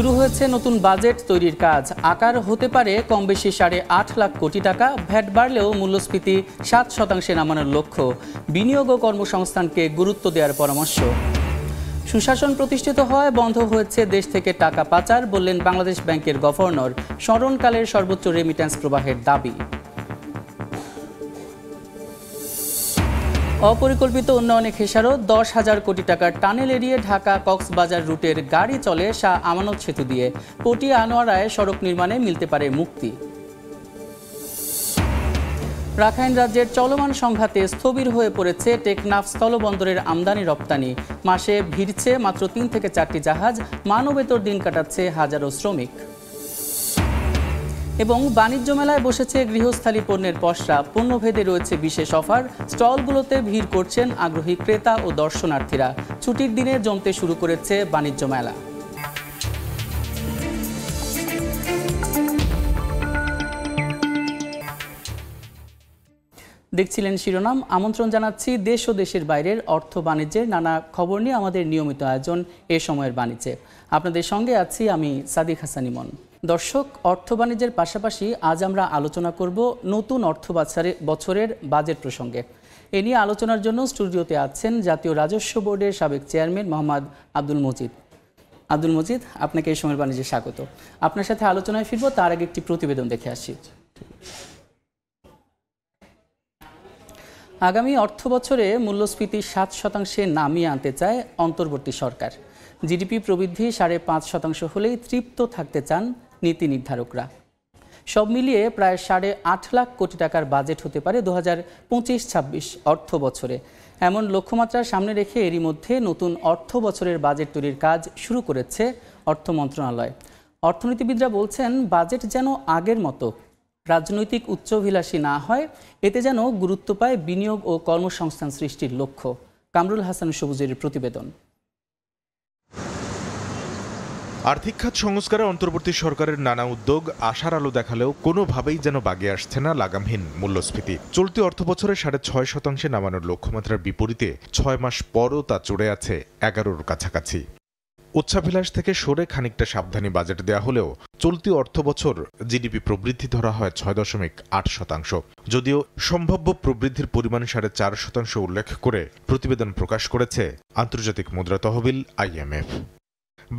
শুরু হয়েছে নতুন বাজেট তৈরির কাজ। আকার হতে পারে কম বেশি 8.5 লাখ কোটি টাকা। ভ্যাট বাড়লেও মূল্যস্ফীতি 7% নামানোর লক্ষ্য। বিনিয়োগ ও কর্মসংস্থানকে গুরুত্ব দেওয়ার পরামর্শ। সুশাসন প্রতিষ্ঠিত হওয়ায় বন্ধ হয়েছে দেশ থেকে টাকা পাচার, বললেন বাংলাদেশ ব্যাংকের গভর্নর। স্মরণকালের সর্বোচ্চ রেমিট্যান্স প্রবাহের দাবি। অপরিকল্পিত উন্নয়নে খেসারত। 10,000 কোটি টাকার টানেল এড়িয়ে ঢাকা কক্সবাজার রুটের গাড়ি চলে শাহ আমানত সেতু দিয়ে। পটিয়া আনোয়ারায় সড়ক নির্মাণে মিলতে পারে মুক্তি। রাখাইন রাজ্যের চলমান সংঘাতে স্থবির হয়ে পড়েছে টেকনাফ স্থলবন্দরের আমদানি রপ্তানি। মাসে ভিড়ছে মাত্র 3 থেকে 4টি জাহাজ। মানবেতর দিন কাটাচ্ছে হাজারো শ্রমিক। এবং বাণিজ্য মেলায় বসেছে গৃহস্থালী পণ্যের পসরা। পণ্যভেদে রয়েছে বিশেষ অফার। স্টলগুলোতে ভিড় করছেন আগ্রহী ক্রেতা ও দর্শনার্থীরা। ছুটির দিনে জমতে শুরু করেছে বাণিজ্য মেলা। দেখছিলেন শিরোনাম। আমন্ত্রণ জানাচ্ছি দেশ ও দেশের বাইরের অর্থ বাণিজ্যের নানা খবর নিয়ে আমাদের নিয়মিত আয়োজন এ সময়ের বাণিজ্যে। আপনাদের সঙ্গে আছি আমি সাদিক হাসান ইমন। দর্শক, অর্থ বাণিজ্যের পাশাপাশি আজ আমরা আলোচনা করব নতুন অর্থ বছরের বাজেট প্রসঙ্গে। এ নিয়ে আলোচনার জন্য স্টুডিওতে আছেন জাতীয় রাজস্ব বোর্ডের সাবেক চেয়ারম্যান মোহাম্মদ আব্দুল মজিদ। আব্দুল মজিদ, আপনাকে এই সময়ের বাণিজ্যে স্বাগত। আপনার সাথে আলোচনায় ফিরব, তার আগে একটি প্রতিবেদন দেখে আসি। আগামী অর্থ বছরে মূল্যস্ফীতি 7% নামিয়ে আনতে চায় অন্তর্বর্তী সরকার। জিডিপি প্রবৃদ্ধি 5.5% হলেই তৃপ্ত থাকতে চান নীতি নির্ধারকরা। সব মিলিয়ে প্রায় 8.5 লাখ কোটি টাকার বাজেট হতে পারে 2025-26 অর্থ বছরে। এমন লক্ষ্যমাত্রা সামনে রেখে এরই মধ্যে নতুন অর্থ বছরের বাজেট তৈরির কাজ শুরু করেছে অর্থ মন্ত্রণালয়। অর্থনীতিবিদরা বলছেন, বাজেট যেন আগের মতো রাজনৈতিক উচ্চাভিলাষী না হয়, এতে যেন গুরুত্ব পায় বিনিয়োগ ও কর্মসংস্থান সৃষ্টির লক্ষ্য। কামরুল হাসান সবুজের প্রতিবেদন। আর্থিক খাত সংস্কারে অন্তর্বর্তী সরকারের নানা উদ্যোগ আশার আলো দেখালেও কোনোভাবেই যেন বাগে আসছে না লাগামহীন মূল্যস্ফীতি। চলতি অর্থবছরে 6.5% নামানোর লক্ষ্যমাত্রার বিপরীতে 6 মাস পরও তা চড়ে আছে 11-র কাছাকাছি। উচ্চাভিলাষ থেকে সরে খানিকটা সাবধানী বাজেট দেয়া হলেও চলতি অর্থবছর জিডিপি প্রবৃদ্ধি ধরা হয় 6.8%। যদিও সম্ভাব্য প্রবৃদ্ধির পরিমাণ 4.5% উল্লেখ করে প্রতিবেদন প্রকাশ করেছে আন্তর্জাতিক মুদ্রা তহবিল IMF।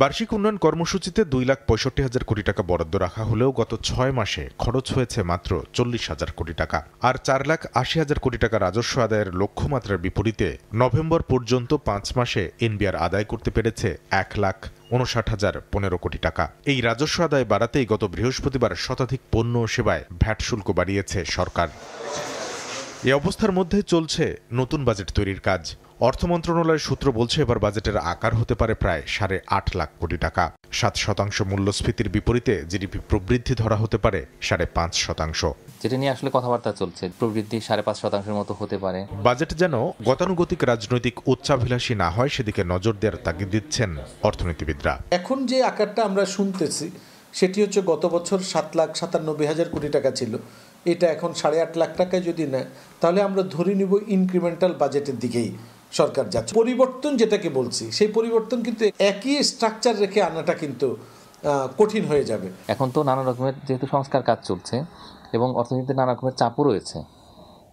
বার্ষিক উন্নয়ন কর্মসূচিতে 2,65,000 কোটি টাকা বরাদ্দ রাখা হলেও গত 6 মাসে খরচ হয়েছে মাত্র 40,000 কোটি টাকা। আর 4,80,000 কোটি টাকা রাজস্ব আদায়ের লক্ষ্যমাত্রার বিপরীতে নভেম্বর পর্যন্ত 5 মাসে এনবিআর আদায় করতে পেরেছে 1,59,015 কোটি টাকা। এই রাজস্ব আদায় বাড়াতেই গত বৃহস্পতিবার শতাধিক পণ্য ও সেবায় ভ্যাট শুল্ক বাড়িয়েছে সরকার। এ অবস্থার মধ্যে চলছে নতুন বাজেট তৈরির কাজ। অর্থ মন্ত্রণালয়ের সূত্র বলছে, এবার বাজেটের আকার হতে পারে প্রায় 8.5 লাখ কোটি টাকা। 7% মূল্যস্ফীতির বিপরীতে জিডিপি প্রবৃদ্ধি ধরা হতে পারে 5.5%। যেটা নিয়ে আসলে কথাবার্তা চলছে, প্রবৃদ্ধি 5.5%-এর মতো হতে পারে। বাজেট যেন গতানুগতিক রাজনৈতিক উচ্চাভিলাষী না হয় সেদিকে নজর দেওয়ার তাগিদ দিচ্ছেন অর্থনীতিবিদরা। এখন যে আকারটা আমরা শুনতেছি সেটি হচ্ছে গত বছর 7,97,000 কোটি টাকা ছিল। এটা এখন 8.5 লাখ টাকায় যদি নেয় তাহলে আমরা ধরে নিব ইনক্রিমেন্টাল বাজেটের দিকেই সরকার যাচ্ছে। পরিবর্তন যেটাকে বলছি, সেই পরিবর্তন কিন্তু একই স্ট্রাকচার রেখে আনাটা কিন্তু কঠিন হয়ে যাবে। এখন তো নানা রকমের যেহেতু সংস্কার কাজ চলছে এবং অর্থনীতিতে নানা রকমের চাপও রয়েছে,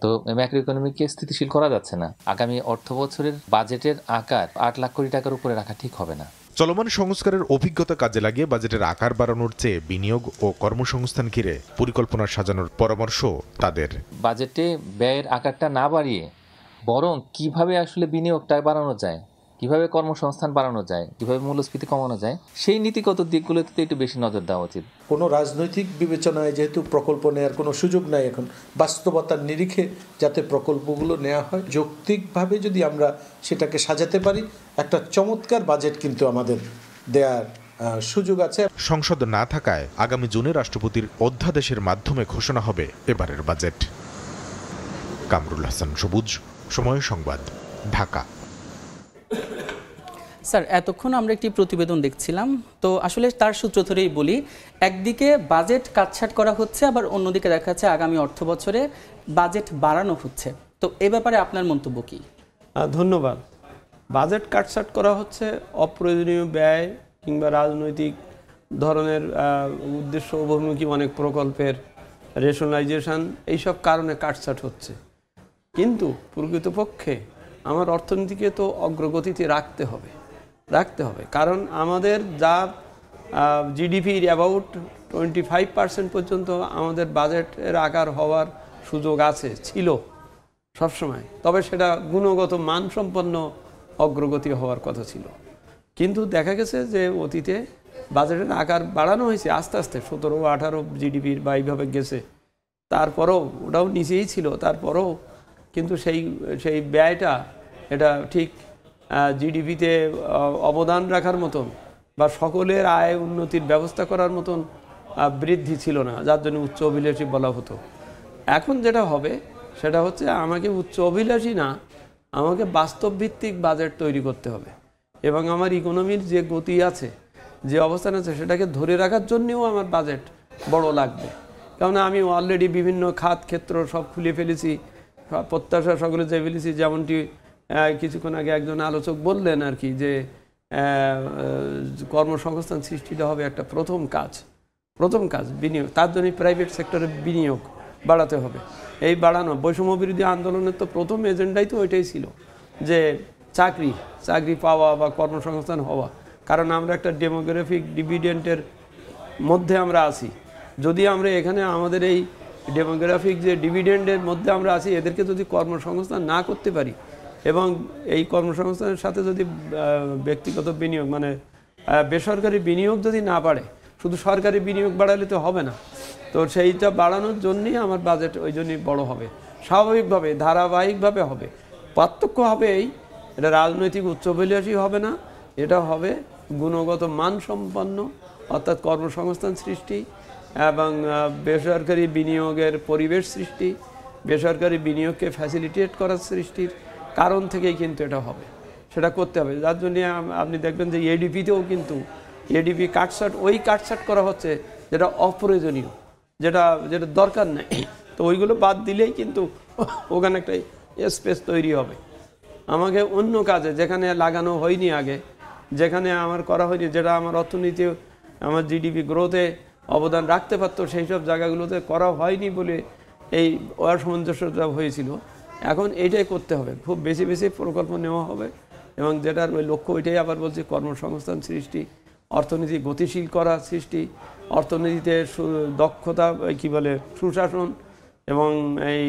তো ম্যাক্রো ইকোনমিকে স্থিতিশীল করা যাচ্ছে না। আগামী অর্থ বছরের বাজেটের আকার 8 লাখ কোটি টাকার উপরে রাখা ঠিক হবে না। চলমান সংস্কারের অভিজ্ঞতা কাজে লাগিয়ে বাজেটের আকার বাড়ানোর চেয়ে বিনিয়োগ ও কর্মসংস্থান ঘিরে পরিকল্পনা সাজানোর পরামর্শ তাদের। বাজেটে ব্যয়ের আকারটা না বাড়িয়ে বরং কিভাবে আসলে বিনিয়োগটা বাড়ানো যায়, কিভাবে কর্মসংস্থান বাড়ানো যায়, কিভাবে মূল্যস্ফীতি কমানো যায়, সেই নীতিগত দিকগুলোতে একটু বেশি নজর দেওয়া উচিত। কোনো রাজনৈতিক বিবেচনায় যেহেতু প্রকল্প নেওয়ার কোনো সুযোগ নাই, এখন বাস্তবতার নিরিখে যাতে প্রকল্পগুলো নেওয়া হয়, যৌক্তিকভাবে যদি আমরা সেটাকে সাজাতে পারি, একটা চমৎকার বাজেট কিন্তু আমাদের দেওয়ার সুযোগ আছে। সংসদ না থাকায় আগামী জুনে রাষ্ট্রপতির অধ্যাদেশের মাধ্যমে ঘোষণা হবে এবারের বাজেট। কামরুল হাসান সবুজ, সময় সংবাদ, ঢাকা। স্যার, এতক্ষণ আমরা একটি প্রতিবেদন দেখছিলাম, তো আসলে তার সূত্র ধরেই বলি, একদিকে বাজেট কাটছাট করা হচ্ছে, আবার অন্যদিকে দেখা যাচ্ছে আগামী অর্থ বছরে বাজেট বাড়ানো হচ্ছে। তো এ ব্যাপারে আপনার মন্তব্য কি? ধন্যবাদ। বাজেট কাটছাট করা হচ্ছে অপ্রয়োজনীয় ব্যয় কিংবা রাজনৈতিক ধরনের উদ্দেশ্য অভিমুখী অনেক প্রকল্পের রেশনালাইজেশন, এইসব কারণে কাটছাট হচ্ছে। কিন্তু প্রকৃতপক্ষে আমার অর্থনীতিকে তো অগ্রগতিতে রাখতে হবে, কারণ আমাদের যা জিডিপির অ্যাবাউট 25% পর্যন্ত আমাদের বাজেটের আকার হওয়ার সুযোগ ছিল সবসময়, তবে সেটা গুণগত মানসম্পন্ন অগ্রগতি হওয়ার কথা ছিল। কিন্তু দেখা গেছে যে অতীতে বাজেটের আকার বাড়ানো হয়েছে আস্তে আস্তে, 17-18 জিডিপির বা এইভাবে গেছে, তারপরেও ওটাও নিচেই ছিল, তারপরেও কিন্তু সেই ব্যয়টা এটা ঠিক জিডিপিতে অবদান রাখার মতন বা সকলের আয় উন্নতির ব্যবস্থা করার মতন বৃদ্ধি ছিল না, যার জন্য উচ্চ অভিলাষী বলা হতো। এখন যেটা হবে সেটা হচ্ছে আমাকে উচ্চ অভিলাষী না, আমাকে বাস্তবভিত্তিক বাজেট তৈরি করতে হবে এবং আমার ইকোনমির যে গতি আছে, যে অবস্থান আছে, সেটাকে ধরে রাখার জন্যেও আমার বাজেট বড় লাগবে। কারণ আমি অলরেডি বিভিন্ন খাত ক্ষেত্র সব খুলে ফেলেছি, প্রত্যাশা সকলে চেয়ে ফেলেছি। যেমনটি কিছুক্ষণ আগে একজন আলোচক বললেন আর কি, যে কর্মসংস্থান সৃষ্টিটা হবে একটা প্রথম কাজ বিনিয়োগ। তার জন্য প্রাইভেট সেক্টরে বিনিয়োগ বাড়াতে হবে। এই বাড়ানো বৈষম্য বিরোধী আন্দোলনের তো প্রথম এজেন্ডাই তো ওইটাই ছিল, যে চাকরি পাওয়া বা কর্মসংস্থান হওয়া। কারণ আমরা একটা ডেমোগ্রাফিক ডিভিডেন্টের মধ্যে আমরা আছি। যদি আমরা এখানে আমাদের এই ডেমোগ্রাফিক যে ডিভিডেন্ডের মধ্যে আমরা আছি, এদেরকে যদি কর্মসংস্থান না করতে পারি এবং এই কর্মসংস্থানের সাথে যদি ব্যক্তিগত বিনিয়োগ মানে বেসরকারি বিনিয়োগ যদি না বাড়ে, শুধু সরকারি বিনিয়োগ বাড়ালে তো হবে না। তো সেইটা বাড়ানোর জন্যই আমার বাজেট ওই জন্যই বড় হবে, স্বাভাবিকভাবে ধারাবাহিকভাবে হবে। পার্থক্য হবে এটা রাজনৈতিক উচ্চাভিলাষী হবে না, এটা হবে গুণগত মানসম্পন্ন, অর্থাৎ কর্মসংস্থান সৃষ্টি এবং বেসরকারি বিনিয়োগের পরিবেশ সৃষ্টি, বেসরকারি বিনিয়োগকে ফ্যাসিলিটেট করার সৃষ্টির কারণ থেকেই কিন্তু এটা হবে, সেটা করতে হবে। যার জন্য আপনি দেখবেন যে এডিপিতেও কিন্তু এডিপি কাটছাট করা হচ্ছে যেটা অপ্রয়োজনীয়, যেটা দরকার নেই। তো ওইগুলো বাদ দিলেই কিন্তু ওখানে একটা স্পেস তৈরি হবে। আমাকে অন্য কাজে যেখানে লাগানো হয়নি আগে, যেখানে আমার করা হয়নি, যেটা আমার অর্থনীতি আমার জিডিপি গ্রোথে অবদান রাখতে পারতো, সেই সব জায়গাগুলোতে করা হয়নি বলে এই অসামঞ্জস্যতা হয়েছিল। এখন এইটাই করতে হবে, খুব বেশি প্রকল্প নেওয়া হবে এবং যেটার ওই লক্ষ্য ওইটাই আবার বলছি, কর্মসংস্থান সৃষ্টি, অর্থনীতি গতিশীল করা সৃষ্টি, অর্থনীতিতে দক্ষতা কী বলে সুশাসন এবং এই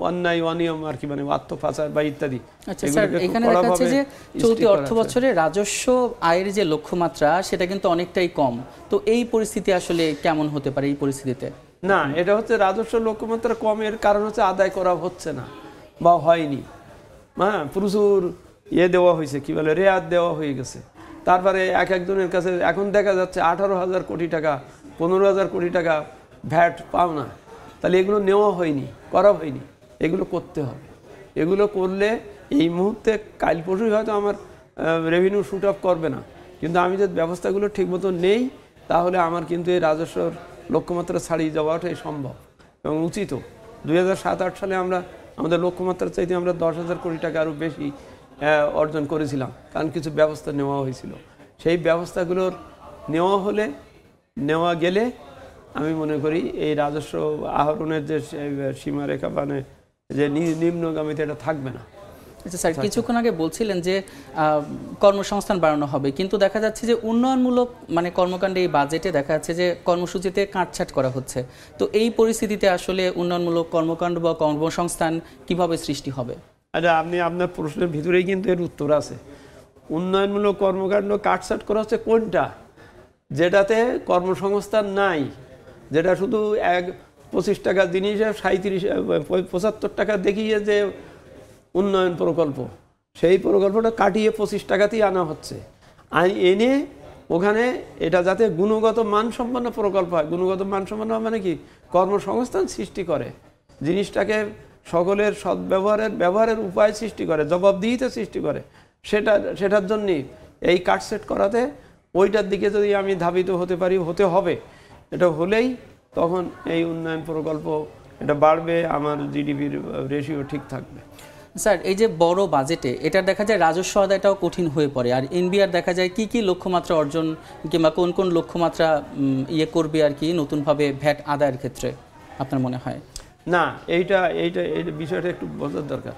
অন্যায় অনিয়ম আর কি মানে আত্মপাচার বা ইত্যাদি। আচ্ছা স্যার, এখানে দেখা যাচ্ছে যে চলতি অর্থ বছরে রাজস্ব আয়ের যে লক্ষ্যমাত্রা সেটা কিন্তু অনেকটাই কম। তো এই পরিস্থিতি আসলে কেমন হতে পারে এই পরিস্থিতিতে? না, এটা হচ্ছে রাজস্ব লক্ষ্যমাত্রা কমের কারণ হচ্ছে আদায় করা হচ্ছে না বা হয়নি। হ্যাঁ, প্রচুর দেওয়া হয়েছে, কি বলে রেয়াত দেওয়া হয়ে গেছে। তারপরে একজনের কাছে এখন দেখা যাচ্ছে 18,000 কোটি টাকা 15,000 কোটি টাকা ভ্যাট পাও না। তাহলে এগুলো নেওয়া হয়নি, করা হয়নি, এগুলো করতে হবে। এগুলো করলে এই মুহূর্তে কাল পরশুই হয়তো আমার রেভিনিউ শুট আপ করবে না, কিন্তু আমি যদি ব্যবস্থাগুলো ঠিকমতো নেই তাহলে আমার কিন্তু এই রাজস্বর লক্ষ্যমাত্রা ছাড়িয়ে যাওয়াটাই সম্ভব এবং উচিত। 2007-8 সালে আমরা আমাদের লক্ষ্যমাত্রার চাইতে আমরা 10,000 কোটি টাকা আরও বেশি অর্জন করেছিলাম, কারণ কিছু ব্যবস্থা নেওয়া হয়েছিল। সেই ব্যবস্থাগুলোর নেওয়া গেলে আমি মনে করি এই রাজস্ব আহরণের যে সীমারেখা মানে যে নিম্নগামীতে এটা থাকবে না। আচ্ছা স্যার, কিছুক্ষণ আগে বলছিলেন যে কর্মসংস্থান বাড়ানো হবে, কিন্তু দেখা যাচ্ছে যে উন্নয়নমূলক মানে কর্মকাণ্ডে এই বাজেটে দেখা যাচ্ছে যে কর্মসূচিতে কাটছাট করা হচ্ছে। তো এই পরিস্থিতিতে আসলে উন্নয়নমূলক কর্মকাণ্ড বা কর্মসংস্থান কিভাবে সৃষ্টি হবে? আচ্ছা, আপনি আপনার প্রশ্নের ভিতরেই কিন্তু এর উত্তর আছে। উন্নয়নমূলক কর্মকাণ্ড কাটছাট করা হচ্ছে কোনটা? যেটাতে কর্মসংস্থান নাই, যেটা শুধু 25 টাকা জিনিসে 75 টাকা দেখিয়ে যে উন্নয়ন প্রকল্প, সেই প্রকল্পটা কাটিয়ে 25 টাকাতেই আনা হচ্ছে। এনে ওখানে এটা যাতে গুণগত মানসম্পন্ন প্রকল্প হয়। গুণগত মানসম্পন্ন মানে কি? কর্মসংস্থান সৃষ্টি করে, জিনিসটাকে সকলের ব্যবহারের উপায় সৃষ্টি করে, জবাবদিহিতা সৃষ্টি করে। সেটার জন্যই এই কাটসেট করাতে ওইটার দিকে যদি আমি ধাবিত হতে পারি, হতে হবে। এটা হলেই তখন এই উন্নয়ন প্রকল্প এটা বাড়বে, আমার জিডিপির রেশিও ঠিক থাকবে। স্যার, এই যে বড় বাজেটে এটা দেখা যায় রাজস্ব আদায়টাও কঠিন হয়ে পড়ে, আর এনবিআর দেখা যায় কি লক্ষ্যমাত্রা অর্জন কিংবা কোন কোন লক্ষ্যমাত্রা ইয়ে করবে আর কি নতুনভাবে ভ্যাট আদায়ের ক্ষেত্রে আপনার মনে হয়? না, এইটা বিষয়টা একটু বোঝার দরকার।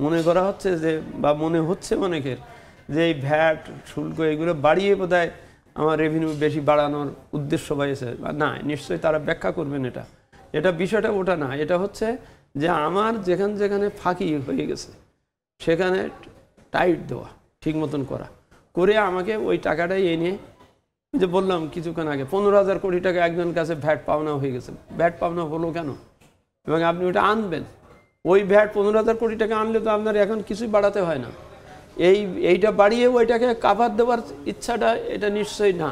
মনে করা হচ্ছে যে, বা মনে হচ্ছে অনেকের যে এই ভ্যাট শুল্ক এগুলো বাড়িয়ে বোধহয় আমার রেভিনিউ বেশি বাড়ানোর উদ্দেশ্য পাইছে। না, নিশ্চয়ই তারা ব্যাখ্যা করবেন এটা বিষয়টা ওটা না। এটা হচ্ছে যে আমার যেখানে ফাঁকি হয়ে গেছে সেখানে টাইট দেওয়া, ঠিক মতন করে আমাকে ওই টাকাটাই এনে, যে বললাম কিছুক্ষণ আগে 15,000 কোটি টাকা একজন কাছে ভ্যাট পাওনা হয়ে গেছে। ভ্যাট পাওনা হলো কেন? এবং আপনি ওটা আনবেন, ওই ভ্যাট 15,000 কোটি টাকা আনলে তো আপনার এখন কিছুই বাড়াতে হয় না। এইটা বাড়িয়ে ওইটাকে কাভার দেওয়ার ইচ্ছাটা এটা নিশ্চয়ই না,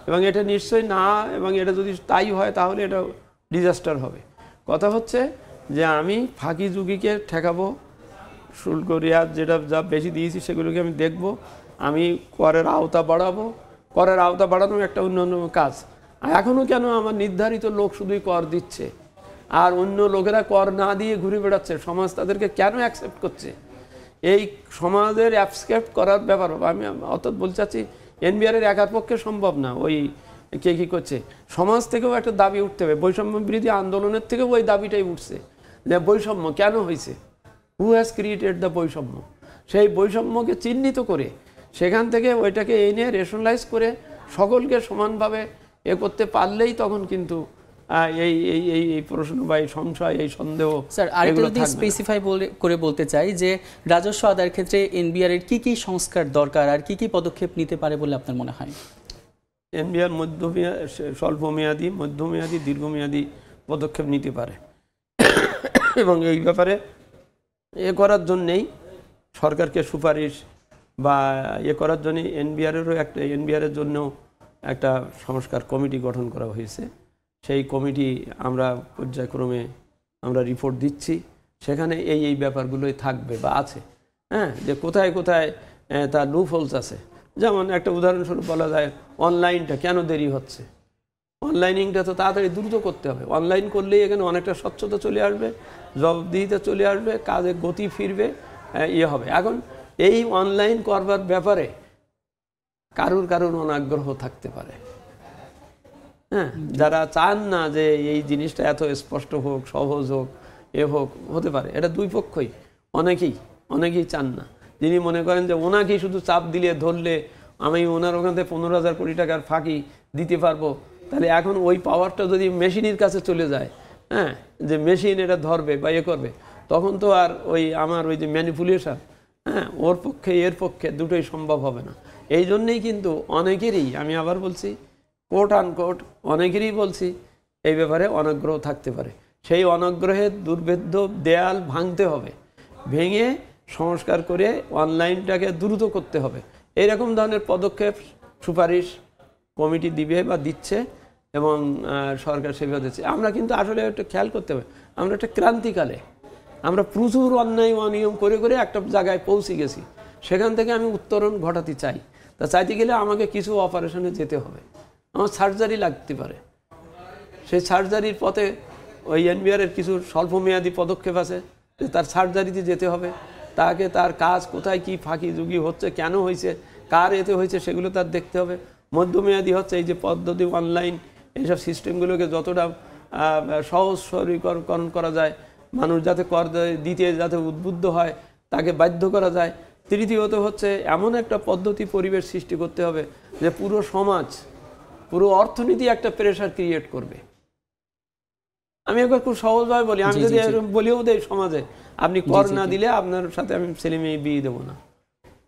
এবং এটা নিশ্চয়ই না, এবং এটা যদি তাই হয় তাহলে এটা ডিজাস্টার হবে। কথা হচ্ছে যে আমি ফাঁকি ঝুঁকিকে ঠেকাবো, শুল্ক রেয়াত যেটা যা বেশি দিয়েছি সেগুলোকে আমি দেখব, আমি করের আওতা বাড়াবো। করের আওতা বাড়ানো একটা অন্যান্য কাজ। এখনও কেন আমার নির্ধারিত লোক শুধুই কর দিচ্ছে আর অন্য লোকেরা কর না দিয়ে ঘুরে বেড়াচ্ছে, সমাজ তাদেরকে কেন অ্যাকসেপ্ট করছে? এই সমাজের অ্যাকসেপ্ট করার ব্যাপার আমি অর্থাৎ বলতে চাচ্ছি এনবিআরের একার পক্ষে সম্ভব না। ওই কে কী করছে, সমাজ থেকেও একটা দাবি উঠতে হবে। বৈষম্য বিরোধী আন্দোলনের থেকেও ওই দাবিটাই উঠছে যে বৈষম্য কেন হয়েছে, হু হ্যাজ ক্রিয়েটেড দ্য বৈষম্য। সেই বৈষম্যকে চিহ্নিত করে সেখান থেকে ওইটাকে এনে রেশনালাইজ করে সকলকে সমানভাবে করতে পারলেই তখন কিন্তু এই প্রশ্ন বা এই সংশয়, এই সন্দেহ। স্যার, আরেকটা যদি স্পেসিফাই করে বলতে চাই যে রাজস্ব আদায়ের ক্ষেত্রে এনবিআর এর কি সংস্কার দরকার আর কি পদক্ষেপ নিতে পারে বলে আপনার মনে হয়? এনবিআর স্বল্পমেয়াদী, মধ্যমেয়াদী, দীর্ঘমেয়াদী পদক্ষেপ নিতে পারে এবং এই ব্যাপারে করার জন্যেই সরকারকে সুপারিশ বা করার জন্যই এনবিআরের জন্য একটা সংস্কার কমিটি গঠন করা হয়েছে। সেই কমিটি আমরা পর্যায়ক্রমে আমরা রিপোর্ট দিচ্ছি, সেখানে এই ব্যাপারগুলোই থাকবে বা আছে। হ্যাঁ, যে কোথায় কোথায় তার লুপ হোলস আছে। যেমন একটা উদাহরণস্বরূপ বলা যায়, অনলাইনটা কেন দেরি হচ্ছে। অনলাইনিংটা তো তাড়াতাড়ি দ্রুত করতে হবে। অনলাইন করলেই এখানে অনেকটা স্বচ্ছতা চলে আসবে, জবাবদিহিতা চলে আসবে, কাজে গতি ফিরবে, হবে। এখন এই অনলাইন করবার ব্যাপারে কারুর অনাগ্রহ থাকতে পারে। হ্যাঁ, যারা চান না যে এই জিনিসটা এত স্পষ্ট হোক, সহজ হোক, হোক, হতে পারে। এটা দুই পক্ষই, অনেকেই চান না। যিনি মনে করেন যে ওনাকেই শুধু চাপ দিলে ধরলে আমি ওনার ওখান থেকে 15,000 কোটি টাকার ফাঁকি দিতে পারবো, তাহলে এখন ওই পাওয়ারটা যদি মেশিনের কাছে চলে যায়, হ্যাঁ, যে মেশিন এটা ধরবে বা করবে, তখন তো আর আমার যে ম্যানিপুলেশন, হ্যাঁ, ওর পক্ষে এর পক্ষে দুটোই সম্ভব হবে না। এই জন্যেই কিন্তু অনেকেরই, আমি আবার বলছি কোট আনকোট অনেকেরই বলছি, এই ব্যাপারে অনাগ্রহ থাকতে পারে। সেই অনাগ্রহের দুর্ভেদ্য দেয়াল ভাঙতে হবে, ভেঙে সংস্কার করে অনলাইনটাকে দ্রুত করতে হবে। এইরকম ধরনের পদক্ষেপ সুপারিশ কমিটি দিবে বা দিচ্ছে এবং সরকার সেভাবে দিচ্ছে। আমরা কিন্তু আসলে একটা খেয়াল করতে হবে, আমরা একটা ক্রান্তিকালে আমরা প্রচুর অন্যায় অনিয়ম করে একটা জায়গায় পৌঁছে গেছি। সেখান থেকে আমি উত্তরণ ঘটাতে চাই। তা চাইতে গেলে আমাকে কিছু অপারেশনে যেতে হবে, আমার সার্জারি লাগতে পারে। সেই সার্জারির পথে এনবিআরের কিছু স্বল্পমেয়াদী পদক্ষেপ আছে, তার সার্জারিতে যেতে হবে, তাকে তার কাজ কোথায় কি ফাঁকি ঝুঁকি হচ্ছে, কেন হয়েছে, কার এতে হয়েছে, সেগুলো তার দেখতে হবে। মধ্যমেয়াদী হচ্ছে এই যে পদ্ধতি, অনলাইন, এইসব সিস্টেমগুলোকে যতটা সহজ সরলীকরণ করা যায়, মানুষ যাতে কর দিতে যাতে উদ্বুদ্ধ হয়, তাকে বাধ্য করা যায়। তৃতীয়ত হচ্ছে এমন একটা পদ্ধতি পরিবেশ সৃষ্টি করতে হবে যে পুরো সমাজ, পুরো অর্থনীতি একটা প্রেশার ক্রিয়েট করবে। আমি একবার খুব সহজভাবে বলি, আমি যদি বলিও দেই সমাজে, আপনি কর না দিলে আপনার সাথে আমি ছেলে মেয়ে বিয়ে দেবো না,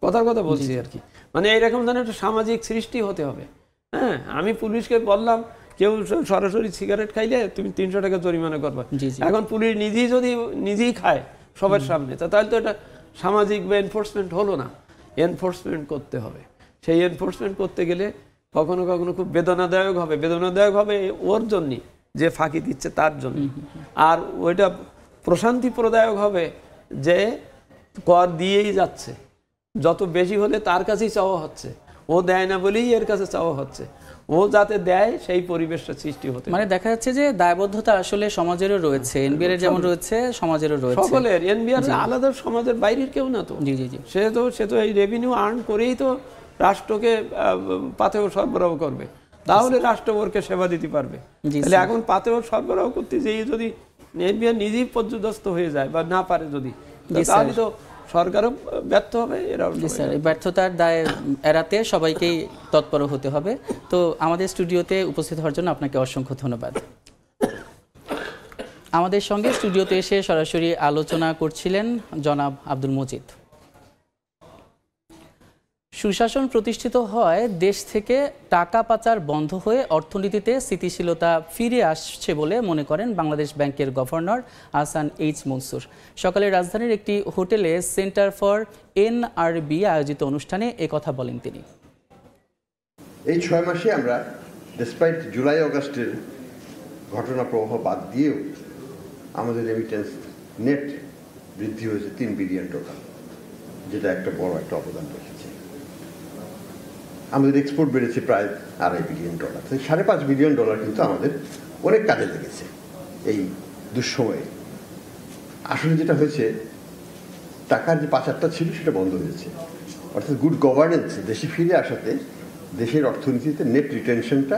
কথার কথা বলছি আর কি। মানে এইরকম ধরনের একটা সামাজিক সৃষ্টি হতে হবে। হ্যাঁ, আমি পুলিশকে বললাম কেউ সরাসরি সিগারেট খাইলে তুমি 300 টাকা জরিমানা করবা। এখন পুলিশ নিজেই খায় সবার সামনে, তাহলে তো এটা সামাজিক বা এনফোর্সমেন্ট হলো না। এনফোর্সমেন্ট করতে হবে। সেই এনফোর্সমেন্ট করতে গেলে কখনো কখনো খুব বেদনাদায়ক হবে ওর জন্যই, যে ফাঁকি দিচ্ছে তার জন্য। আর ওইটা প্রশান্তিপ্রদায়ক হবে যে কর দিয়েই যাচ্ছে, যত বেশি হলে তার কাছেই চাওয়া হচ্ছে, ও দেয় না বলেই এর কাছে চাওয়া হচ্ছে, ও যাতে দেয় সেই পরিবেশটা সৃষ্টি হতে। মানে দেখা যাচ্ছে যে দায়বদ্ধতা আসলে সমাজেরও রয়েছে, এনবিআর এর যেমন রয়েছে সমাজেরও রয়েছে, সকলের। এনবিআর আলাদা সমাজের বাইরের কেউ না তো। জি জি জি। সে তো এই রেভিনিউ আর্ন করেই তো রাষ্ট্রকে পাথেয় সরবরাহ করবে, তাহলে রাষ্ট্রবর্গকে সেবা দিতে পারবে। তাহলে এখন পাথেয় সরবরাহ করতে যেয়ে যদি এনবিআর নিজেই পর্যদস্ত হয়ে যায় বা না পারে যদি, তাহলে তো সরকারও ব্যর্থ হবে। এই ব্যর্থতার দায় এড়াতে সবাইকেই তৎপর হতে হবে। তো আমাদের স্টুডিওতে উপস্থিত হওয়ার জন্য আপনাকে অসংখ্য ধন্যবাদ। আমাদের সঙ্গে স্টুডিওতে এসে সরাসরি আলোচনা করছিলেন জনাব আব্দুল মজিদ। সুশাসন প্রতিষ্ঠিত হয় দেশ থেকে টাকা পাচার বন্ধ হয়ে অর্থনীতিতে স্থিতিশীলতা ফিরে আসছে বলে মনে করেন বাংলাদেশ ব্যাংকের গভর্নর আহসান এইচ মনসুর। সকালে রাজধানীর একটি হোটেলে সেন্টার ফর এনআরবি আয়োজিত অনুষ্ঠানে একথা বলেন তিনি। এই 6 মাসে আমরা ডিসপাইট জুলাই অগাস্টের ঘটনা প্রবাহ বাদ দিয়েও আমাদের রেমিটেন্স নেট বৃদ্ধি হয়েছে 3 বিলিয়ন টাকা, যেটা একটা বড় একটা অবদান রেখেছে। আমাদের এক্সপোর্ট বেড়েছে প্রায় $2.5 বিলিয়ন। $5.5 বিলিয়ন কিন্তু আমাদের অনেক কাজে লেগেছে এই দুঃসময়ে। আসলে যেটা হয়েছে, টাকার যে পাচারটা ছিল সেটা বন্ধ হয়েছে, অর্থাৎ গুড গভর্নেন্স দেশে ফিরে আসাতে দেশের অর্থনীতিতে নেট রিটেনশনটা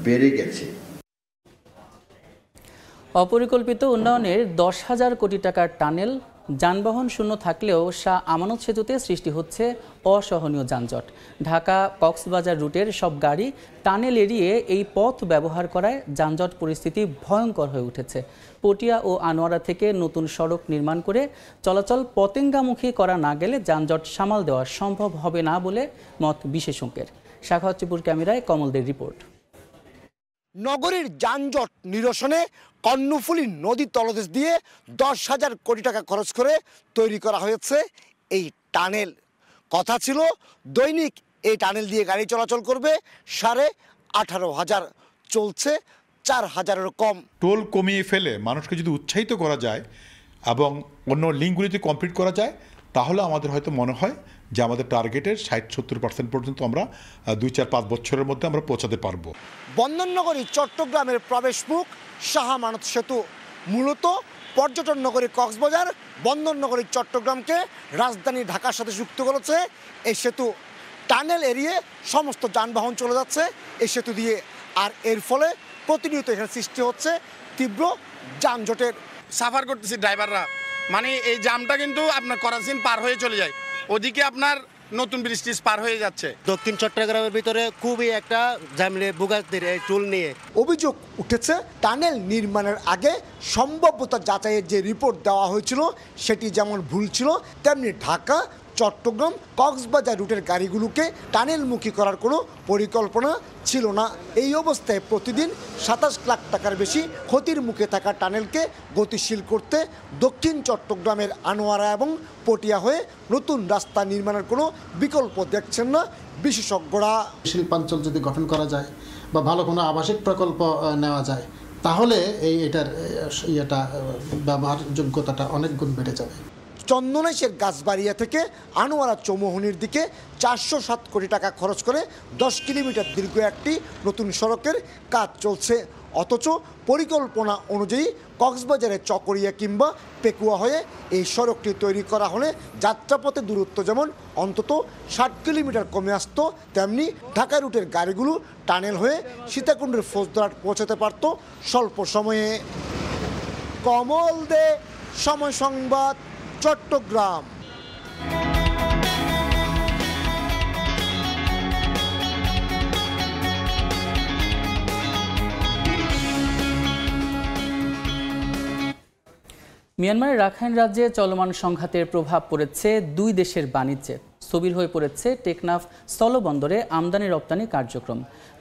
বেড়ে গেছে। অপরিকল্পিত উন্নয়নের 10,000 কোটি টাকার টানেল, যানবাহন শূন্য থাকলেও শাহ আমানত সেতুতে সৃষ্টি হচ্ছে অসহনীয় যানজট। ঢাকা কক্সবাজার রুটের সব গাড়ি টানেল এড়িয়ে এই পথ ব্যবহার করায় যানজট পরিস্থিতি ভয়ঙ্কর হয়ে উঠেছে। পটিয়া ও আনোয়ারা থেকে নতুন সড়ক নির্মাণ করে চলাচল পতেঙ্গামুখী করা না গেলে যানজট সামাল দেওয়া সম্ভব হবে না বলে মত বিশেষজ্ঞের। শাখাওয়াতিপুর ক্যামেরায় কমলদের রিপোর্ট। নগরীর যানজট নিরসনে কর্ণফুলী নদী তলদেশ দিয়ে 10,000 কোটি টাকা খরচ করে তৈরি করা হয়েছে এই টানেল। কথা ছিল দৈনিক এই টানেল দিয়ে গাড়ি চলাচল করবে 18,500, চলছে 4,000-এরও কম। টোল কমিয়ে ফেলে মানুষকে যদি উৎসাহিত করা যায় এবং অন্য লিঙ্কগুলিতে কমপ্লিট করা যায়, তাহলে আমাদের হয়তো মনে হয় যে আমাদের টার্গেটের 60-70% পর্যন্ত আমরা 2-4-5 বছরের মধ্যে আমরা পৌঁছাতে পারবো। বন্দরনগরী চট্টগ্রামের প্রবেশ মুখ শাহ আমানত সেতু মূলত পর্যটন নগরী কক্সবাজার, বন্দরনগরী চট্টগ্রামকে রাজধানী ঢাকার সাথে যুক্ত করেছে এই সেতু। টানেল এরিয়ে সমস্ত যানবাহন চলে যাচ্ছে এই সেতু দিয়ে, আর এর ফলে প্রতিনিয়ত এখানে সৃষ্টি হচ্ছে তীব্র যানজটের। সাফার করতেছি ড্রাইভাররা, মানে এই জামটা কিন্তু আপনার করাচিন পার হয়ে চলে যায়, ওদিকে আপনার নতুন ব্রিজ পার হয়ে যাচ্ছে। দক্ষিণ চট্টগ্রামের ভিতরে খুবই একটা ঝামেলা ভোগান্তির এই টুল নিয়ে অভিযোগ উঠেছে টানেল নির্মাণের আগে সম্ভাব্যতা যাচাইয়ের যে রিপোর্ট দেওয়া হয়েছিল সেটি যেমন ভুল ছিল, তেমনি ঢাকা চট্টগ্রাম কক্সবাজার রুটের গাড়িগুলোকে টানেলমুখী করার কোনো পরিকল্পনা ছিল না। এই অবস্থায় প্রতিদিন 27 লাখ টাকার বেশি ক্ষতির মুখে থাকা টানেলকে গতিশীল করতে দক্ষিণ চট্টগ্রামের আনোয়ারা এবং পটিয়া হয়ে নতুন রাস্তা নির্মাণের কোনো বিকল্প দেখছেন না বিশেষজ্ঞরা। শিল্পাঞ্চল যদি গঠন করা যায় বা ভালো কোনো আবাসিক প্রকল্প নেওয়া যায়, তাহলে এটার ব্যবহারযোগ্যতাটা অনেক গুণ বেড়ে যাবে। চন্দনেশের গাছবাড়িয়া থেকে আনোয়ারা চৌমোহনীর দিকে 407 কোটি টাকা খরচ করে 10 কিলোমিটার দীর্ঘ একটি নতুন সড়কের কাজ চলছে, অথচ পরিকল্পনা অনুযায়ী কক্সবাজারে চকরিয়া কিংবা পেকুয়া হয়ে এই সড়কটি তৈরি করা হলে যাত্রাপথে দূরত্ব যেমন অন্তত 60 কিলোমিটার কমে আসত, তেমনি ঢাকা রুটের গাড়িগুলো টানেল হয়ে সীতাকুণ্ডের ফৌজদারহাট পৌঁছাতে পারত স্বল্প সময়ে। কমল দে, সময় সংবাদ, চট্টগ্রাম। মিয়ানমারের রাখাইন রাজ্যে চলমান সংঘাতের প্রভাব পড়েছে দুই দেশের বাণিজ্যে। স্থবির হয়ে পড়েছে টেকনাফ স্থলবন্দরে আমদানি রপ্তানি কার্যক্রম,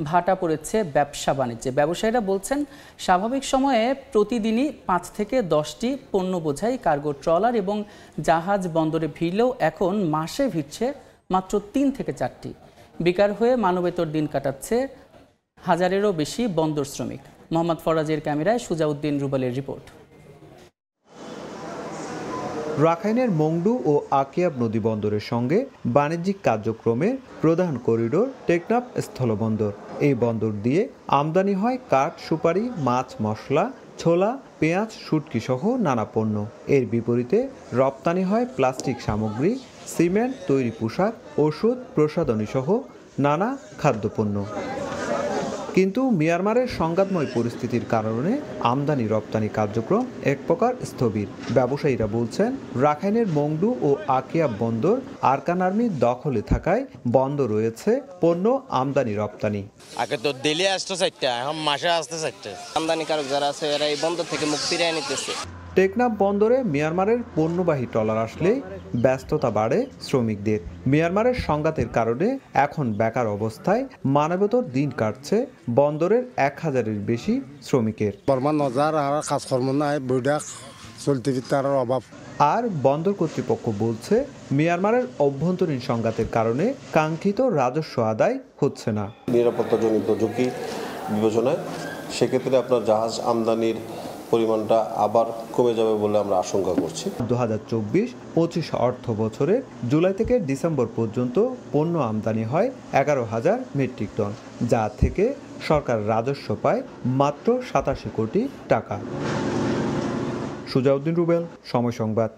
ভাটা পড়েছে ব্যবসা বাণিজ্যে। ব্যবসায়ীরা বলছেন, স্বাভাবিক সময়ে প্রতিদিনই 5 থেকে 10টি পণ্য বোঝাই কার্গো ট্রলার এবং জাহাজ বন্দরে ভিড়লেও এখন মাসে ভিড়ছে মাত্র 3 থেকে 4টি। বেকার হয়ে মানবেতর দিন কাটাচ্ছে 1000-এরও বেশি বন্দর শ্রমিক। মোহাম্মদ ফরাজের ক্যামেরায় সুজাউদ্দিন রুবেলের রিপোর্ট। রাখাইনের মংডু ও আকিয়াব নদী বন্দরের সঙ্গে বাণিজ্যিক কার্যক্রমের প্রধান করিডোর টেকনাফ স্থলবন্দর। এই বন্দর দিয়ে আমদানি হয় কাঠ, সুপারি, মাছ, মশলা, ছোলা, পেঁয়াজ, শুটকি সহ নানা পণ্য। এর বিপরীতে রপ্তানি হয় প্লাস্টিক সামগ্রী, সিমেন্ট, তৈরি পোশাক, ওষুধ, প্রসাধনী সহ নানা খাদ্যপণ্য। কিন্তু মিয়ানমারের সংঘাতময় পরিস্থিতির কারণে আমদানি রপ্তানি কার্যক্রম এক প্রকার স্থবির। ব্যবসায়ীরা বলছেন, রাখাইনের মংডু ও আকিয়াব বন্দর আরকান আর্মির দখলে থাকায় বন্ধ রয়েছে পণ্য আমদানি রপ্তানি। আগে তো দিল্লি আসতো চারটা, এখন মাসে আসতে চারটা। আমদানিকারক যারা আছে এরা এই বন্দর থেকে মুখ ফিরিয়ে নিতেছে। টেকনাফ বন্দরে মিয়ানমারের পণ্যবাহী ট্রলার আসলে ব্যস্ততা বাড়ে শ্রমিকদের। মিয়ানমারের সংঘাতের কারণে এখন বেকার অবস্থায় মানবেতর দিন কাটছে বন্দরের 1000-এর বেশি শ্রমিকের। কাজকর্ম নাই, চলতে অভাব। আর বন্দর কর্তৃপক্ষ বলছে, মিয়ানমারের অভ্যন্তরীণ সংঘাতের কারণে কাঙ্ক্ষিত রাজস্ব আদায় হচ্ছে না। নিরাপত্তাজনিত ঝুঁকি বিবেচনায় সেক্ষেত্রে আপনার জাহাজ আমদানির পরিমাণটা আবার কমে যাবে বলে আমরা আশঙ্কা করছি। 2024-25 অর্থ বছরে জুলাই থেকে ডিসেম্বর পর্যন্ত পণ্য আমদানি হয় 11,000 মেট্রিক টন, যা থেকে সরকার রাজস্ব পায় মাত্র 87 কোটি টাকা। সুজাউদ্দিন রুবেল, সময় সংবাদ।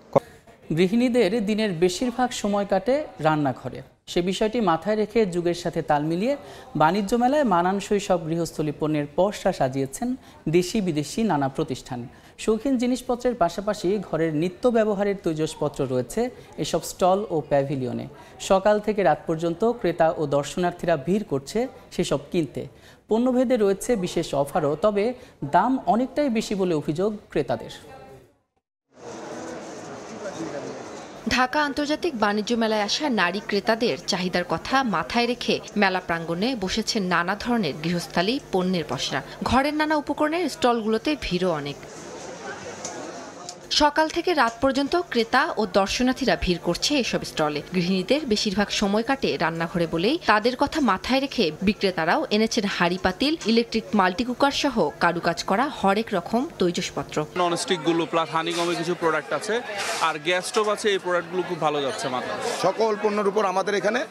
গৃহিণীদের দিনের বেশিরভাগ সময় কাটে রান্নাঘরে। সে বিষয়টি মাথায় রেখে যুগের সাথে তাল মিলিয়ে বাণিজ্য মেলায় মানানসই সব গৃহস্থলী পণ্যের পসরা সাজিয়েছেন দেশি বিদেশি নানা প্রতিষ্ঠান। শৌখিন জিনিসপত্রের পাশাপাশি ঘরের নিত্য ব্যবহারের তৈজসপত্র রয়েছে এসব স্টল ও প্যাভিলিয়নে। সকাল থেকে রাত পর্যন্ত ক্রেতা ও দর্শনার্থীরা ভিড় করছে সেসব কিনতে। পণ্যভেদে রয়েছে বিশেষ অফারও, তবে দাম অনেকটাই বেশি বলে অভিযোগ ক্রেতাদের। ঢাকা আন্তর্জাতিক বাণিজ্য মেলায় আসা নারী ক্রেতাদের চাহিদার কথা মাথায় রেখে মেলা প্রাঙ্গণে বসেছে নানা ধরনের গৃহস্থালী পণ্যের পসরা। ঘরের নানা উপকরণের স্টলগুলোতে ভিড়ও অনেক। সকাল থেকে রাত পর্যন্ত ক্রেতা ও দর্শনার্থীরা ভিড় করছে এসব স্টলে। গৃহিণীদের বেশিরভাগ সময় কাটে রান্নাঘরে বলেই তাদের কথা মাথায় রেখে বিক্রেতারাও এনেছেন হাঁড়ি পাতিল, ইলেকট্রিক মাল্টিকুকার সহ কারুকাজ করা হরেক রকম তৈজসপত্র। ননস্টিক গুলো প্লাস হানিকমের কিছু প্রোডাক্ট আছে, আর গ্যাস স্টোভ আছে। এই প্রোডাক্টগুলো খুব ভালো যাচ্ছে মাত্র। সকল পণ্যের উপর আমাদের এখানে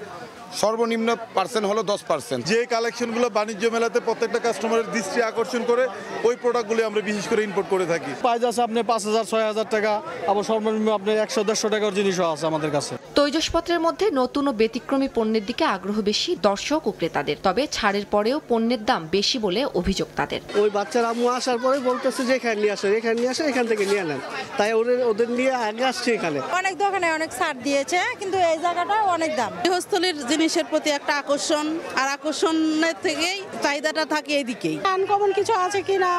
সর্বনিম্ন পার্সেন্ট হলো 10%। যে কালেকশনগুলো বাণিজ্য মেলাতে প্রত্যেকটা কাস্টমারের দৃষ্টি আকর্ষণ করে, ওই প্রোডাক্টগুলো আমরা বিশেষ করে ইম্পোর্ট করে থাকি। প্রাইস আছে আপনি 5,000-6,000 টাকা, আবার সর্বনিম্ন আপনি 100-150 টাকার জিনিসও আছে আমাদের কাছে। তৈজসপত্রের মধ্যে নতুন ও ব্যতিক্রমী পণ্যের দিকে আগ্রহ বেশি দর্শক ও ক্রেতাদের। তবে ছাড়ের পরেও পণ্যের দাম বেশি বলে অভিযোগ তাদের। ওই বাচ্চার আম্মু আসার পরে বলতেছে যে এখানে নিয়ে আসেন, এখান থেকে নিয়ে নেন, তাই ওদের নিয়ে আগে আসছে। এখানে অনেক দোকানে অনেক ছাড় দিয়েছে, কিন্তু এই জায়গাটা অনেক দাম। গৃহস্থলীর জিনিসের প্রতি একটা আকর্ষণ, আর আকর্ষণের থেকেই চাহিদাটা থাকে এইদিকেই। আনকমন কিছু আছে কিনা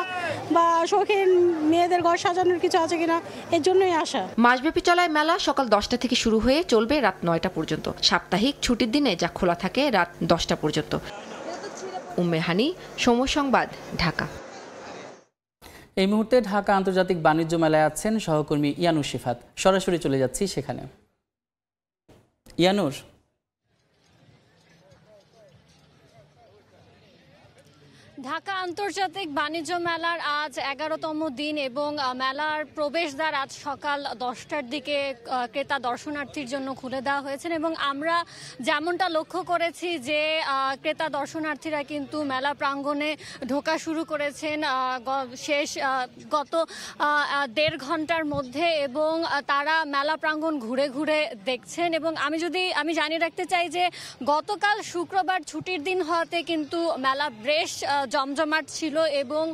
বা শৌখিন মেয়েদের ঘর সাজানোর কিছু আছে কিনা, এর জন্যই আসা। মাসব্যাপী চলায় মেলা সকাল 10টা থেকে শুরু হয়ে চলবে রাত 9টা পর্যন্ত। সাপ্তাহিক ছুটির দিনে যা খোলা থাকে রাত 10টা পর্যন্ত। উম্মে হানি, সময় সংবাদ, ঢাকা। এই মুহূর্তে ঢাকা আন্তর্জাতিক বাণিজ্য মেলায় আছেন সহকর্মী ইয়ানুর শিফাত। সরাসরি চলে যাচ্ছি সেখানে। ইয়ানুর, ঢাকা আন্তর্জাতিক বাণিজ্য মেলার আজ 11তম দিন এবং মেলার প্রবেশদ্বার আজ সকাল 10টার দিকে ক্রেতা দর্শনার্থীর জন্য খুলে দেওয়া হয়েছে এবং আমরা যেমনটা লক্ষ্য করেছি যে ক্রেতা দর্শনার্থীরা কিন্তু মেলা প্রাঙ্গণে ঢোকা শুরু করেছেন গত 1.5 ঘন্টার মধ্যে এবং তারা মেলা প্রাঙ্গণ ঘুরে ঘুরে দেখছেন। এবং আমি জানিয়ে রাখতে চাই যে গতকাল শুক্রবার ছুটির দিন হওয়াতে কিন্তু মেলা বেশ জমজমাট ছিল এবং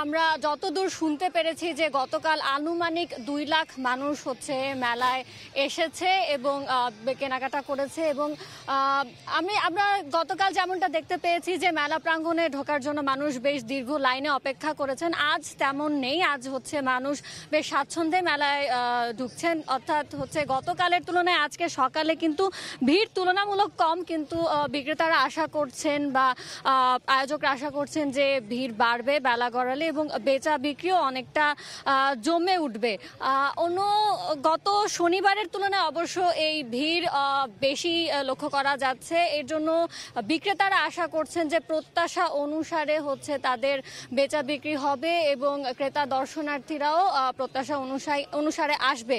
আমরা যতদূর শুনতে পেরেছি যে গতকাল আনুমানিক 2 লাখ মানুষ মেলায় এসেছে এবং কেনাকাটা করেছে। এবং আমরা গতকাল যেমনটা দেখতে পেয়েছি যে মেলা প্রাঙ্গণে ঢোকার জন্য মানুষ বেশ দীর্ঘ লাইনে অপেক্ষা করেছেন, আজ তেমন নেই। আজ মানুষ বেশ স্বাচ্ছন্দ্যে মেলায় ঢুকছেন, অর্থাৎ গতকালের তুলনায় আজকে সকালে কিন্তু ভিড় তুলনামূলক কম, কিন্তু বিক্রেতারা আশা করছেন বা আয়োজকরা আশা করছেন করছেন যে ভিড় বাড়বে বেলা গড়ালে এবং বেচা বিক্রিও অনেকটা জমে উঠবে। গত শনিবারের তুলনায় অবশ্য এই ভিড় বেশি লক্ষ্য করা যাচ্ছে। এর জন্য বিক্রেতারা আশা করছেন যে প্রত্যাশা অনুসারে হচ্ছে তাদের বেচা বিক্রি হবে এবং ক্রেতা দর্শনার্থীরাও প্রত্যাশা অনুসারে আসবে।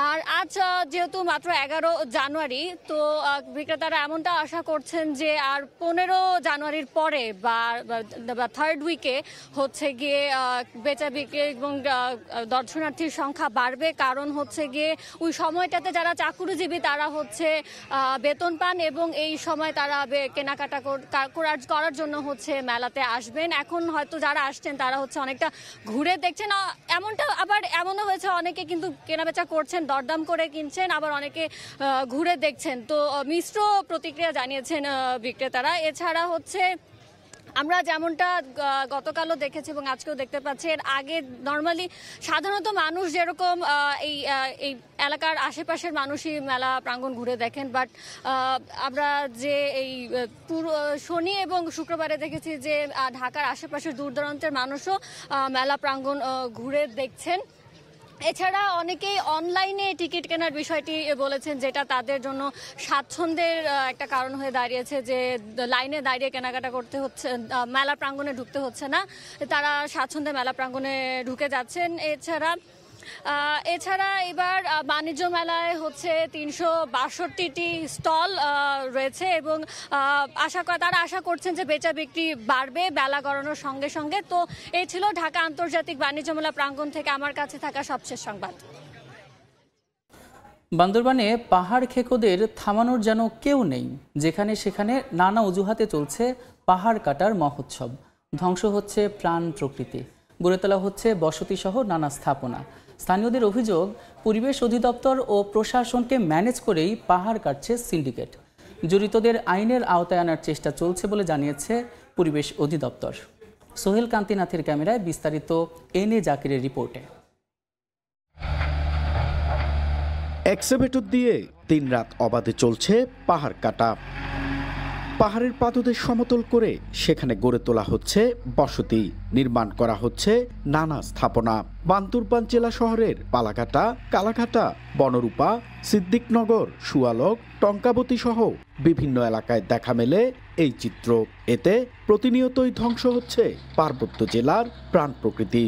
আর আজ যেহেতু মাত্র 11 জানুয়ারি, তো বিক্রেতারা এমনটা আশা করছেন যে আর 15 জানুয়ারির পরে বা থার্ড উইকে হচ্ছে গিয়ে বেচা বিক্রি এবং দর্শনার্থীর সংখ্যা বাড়বে। কারণ হচ্ছে গিয়ে ওই সময়টাতে যারা চাকুরিজীবী তারা হচ্ছে বেতন পান এবং এই সময় তারা কেনাকাটা করার জন্য হচ্ছে মেলাতে আসবেন। এখন হয়তো যারা আসছেন তারা হচ্ছে অনেকটা ঘুরে দেখছেন, এমনটা আবার এমনও হয়েছে অনেকে কিন্তু কেনাবেচা করছেন, দরদাম করে কিনছেন, আবার অনেকে ঘুরে দেখছেন। তো মিশ্র প্রতিক্রিয়া জানিয়েছেন বিক্রেতারা। এছাড়া হচ্ছে আমরা যেমনটা গতকালও দেখেছি এবং আজকেও দেখতে পাচ্ছি, এর আগে নর্মালি সাধারণত মানুষ যেরকম এই এলাকার আশেপাশের মানুষই মেলা প্রাঙ্গণ ঘুরে দেখেন, বাট আমরা যে এই শনি এবং শুক্রবারে দেখেছি যে ঢাকার আশেপাশের দূর দূরান্তের মানুষও মেলা প্রাঙ্গণ ঘুরে দেখছেন। এছাড়া অনেকেই অনলাইনে টিকিট কেনার বিষয়টি বলেছেন, যেটা তাদের জন্য স্বাচ্ছন্দ্যের একটা কারণ হয়ে দাঁড়িয়েছে, যে লাইনে দাঁড়িয়ে কেনাকাটা করতে হচ্ছে, মেলা প্রাঙ্গণে ঢুকতে হচ্ছে না, তারা স্বাচ্ছন্দ্যে মেলা প্রাঙ্গণে ঢুকে যাচ্ছেন। এছাড়া এবার বাণিজ্য মেলায় হচ্ছে 362টি স্টল রয়েছে এবং তারা আশা করছেন যে বেচা বিক্রি বাড়বে বেলা গড়ানোর সঙ্গে সঙ্গে। তো এই ছিল ঢাকা আন্তর্জাতিক বাণিজ্য মেলা প্রাঙ্গণ থেকে আমার কাছে থাকা সবশেষ সংবাদ। বান্দরবানে পাহাড় খেকোদের থামানোর যেন কেউ নেই। যেখানে সেখানে নানা অজুহাতে চলছে পাহাড় কাটার মহোৎসব। ধ্বংস হচ্ছে প্রাণ প্রকৃতি, গড়ে তোলা হচ্ছে বসতিসহ নানা স্থাপনা। স্থানীয়দের অভিযোগ, পরিবেশ অধিদপ্তর ও প্রশাসনকে ম্যানেজ করেই পাহাড় কাটছে সিন্ডিকেট। জড়িতদের আইনের আওতায় আনার চেষ্টা চলছে বলে জানিয়েছে পরিবেশ অধিদপ্তর। সোহেল কান্তিনাথের ক্যামেরায় বিস্তারিত এনে জাকিরের রিপোর্টে। এক্সকাভেটর দিয়ে দিনরাত অবাধে চলছে পাহাড় কাটা। পাহাড়ের পাদদেশ সমতল করে সেখানে গড়ে তোলা হচ্ছে বসতি, নির্মাণ করা হচ্ছে নানা স্থাপনা। বান্দরবান জেলা শহরের পালাঘাটা, কালাঘাটা, বনরূপা, সিদ্দিকনগর, সুয়ালক, টঙ্কাবতী সহ বিভিন্ন এলাকায় দেখা মেলে এই চিত্র। এতে প্রতিনিয়তই ধ্বংস হচ্ছে পার্বত্য জেলার প্রাণ প্রকৃতি।